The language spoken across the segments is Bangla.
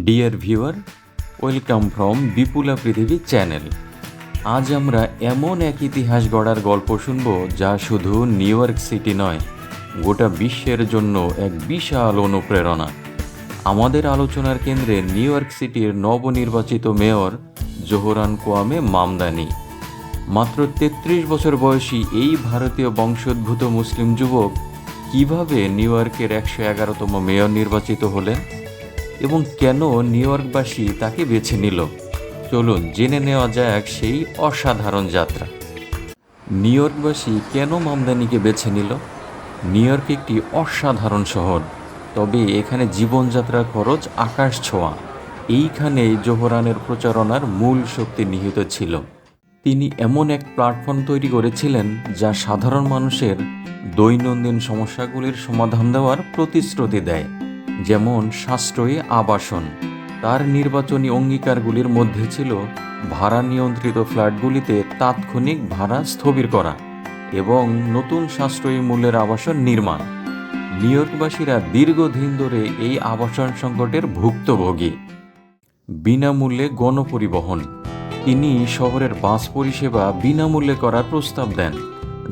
ডিয়ার ভিউয়ার, ওয়েলকাম ফ্রম বিপুলা পৃথিবী চ্যানেল। আজ আমরা এমন এক ইতিহাস গড়ার গল্প শুনব যা শুধু নিউ ইয়র্ক সিটি নয়, গোটা বিশ্বের জন্য এক বিশাল অনুপ্রেরণা। আমাদের আলোচনার কেন্দ্রে নিউ ইয়র্ক সিটির নবনির্বাচিত মেয়র জোহরান কোয়ামে মামদানি। মাত্র ৩৩ বছর বয়সী এই ভারতীয় বংশোদ্ভূত মুসলিম যুবক কিভাবে নিউ ইয়র্কের ১১১তম মেয়র নির্বাচিত হলেন এবং কেন নিউ ইয়র্কবাসী তাকে বেছে নিল, চলুন জেনে নেওয়া যাক সেই অসাধারণ যাত্রা। নিউ ইয়র্কবাসী কেন মামদানিকে বেছে নিল? নিউ ইয়র্ক একটি অসাধারণ শহর, তবে এখানে জীবনযাত্রার খরচ আকাশ ছোঁয়া। এইখানেই জোহরানের প্রচারণার মূল শক্তি নিহিত ছিল। তিনি এমন এক প্ল্যাটফর্ম তৈরি করেছিলেন যা সাধারণ মানুষের দৈনন্দিন সমস্যাগুলির সমাধান দেওয়ার প্রতিশ্রুতি দেয়, যেমন সাশ্রয়ী আবাসন। তার নির্বাচনী অঙ্গীকারগুলির মধ্যে ছিল ভাড়া নিয়ন্ত্রিত ফ্ল্যাটগুলিতে তাৎক্ষণিক ভাড়া স্থবির করা এবং নতুন সাশ্রয়ী মূল্যের আবাসন নির্মাণ। নিউ ইয়র্কবাসীরা দীর্ঘদিন ধরে এই আবাসন সংকটের ভুক্তভোগী। বিনামূল্যে গণপরিবহন। তিনি শহরের বাস পরিষেবা বিনামূল্যে করার প্রস্তাব দেন,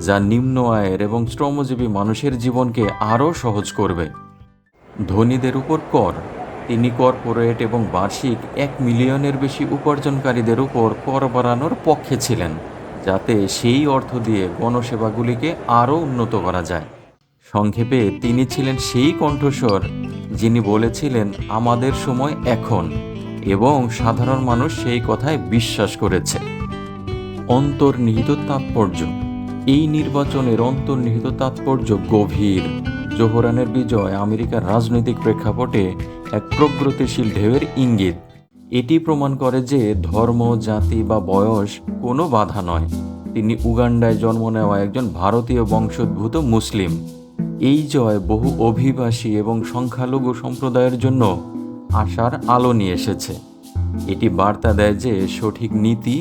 যা নিম্ন আয়ের এবং শ্রমজীবী মানুষের জীবনকে আরও সহজ করবে। ধনীদের উপর কর। তিনি কর্পোরেট এবং বার্ষিক ১ মিলিয়নের বেশি উপার্জনকারীদের উপর কর বাড়ানোর পক্ষে ছিলেন, যাতে সেই অর্থ দিয়ে গণসেবাগুলিকে আরও উন্নত করা যায়। সংক্ষেপে, তিনি ছিলেন সেই কণ্ঠস্বর যিনি বলেছিলেন, আমাদের সময় এখন, এবং সাধারণ মানুষ সেই কথায় বিশ্বাস করেছে। অন্তর্নিহিত তাৎপর্য। এই নির্বাচনের অন্তর্নিহিত তাৎপর্য গভীর। জোহরানের বিজয় আমেরিকার রাজনৈতিক প্রেক্ষাপটে এক প্রগতিশীল ঢেউয়ের ইঙ্গিত। এটি প্রমাণ করে যে ধর্ম, জাতি বা বয়স কোনো বাধা নয়। তিনি উগান্ডায় জন্ম নেওয়া একজন ভারতীয় বংশোদ্ভূত মুসলিম। এই জয় বহু অভিবাসী এবং সংখ্যালঘু সম্প্রদায়ের জন্য আশার আলো নিয়ে এসেছে। এটি বার্তা দেয় যে সঠিক নীতি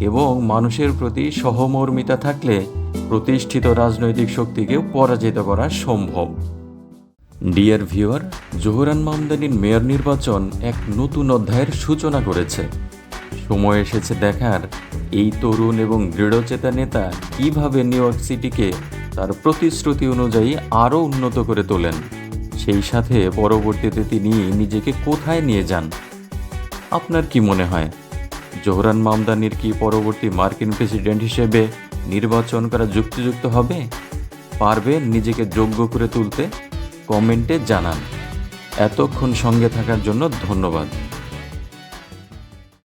এবং মানুষের প্রতি সহমর্মিতা থাকলে প্রতিষ্ঠিত রাজনৈতিক শক্তিকেও পরাজিত করা সম্ভব। ডিয়ার ভিউয়ার, জোহরান মামদানির মেয়র নির্বাচন এক নতুন অধ্যায়ের সূচনা করেছে। সময় এসেছে দেখার এই তরুণ এবং দৃঢ়চেতা নেতা কিভাবে নিউ ইয়র্ক সিটিকে তার প্রতিশ্রুতি অনুযায়ী আরও উন্নত করে তোলেন, সেই সাথে পরবর্তীতে তিনি নিজেকে কোথায় নিয়ে যান। আপনার কি মনে হয়, জোহরান মামদানির কি পরবর্তী মার্কিন প্রেসিডেন্ট হিসেবে নির্বাচন করা যুক্তিযুক্ত হবে? পারবেন নিজেকে যোগ্য করে তুলতে? কমেন্টে জানান। এতক্ষণ সঙ্গে থাকার জন্য ধন্যবাদ।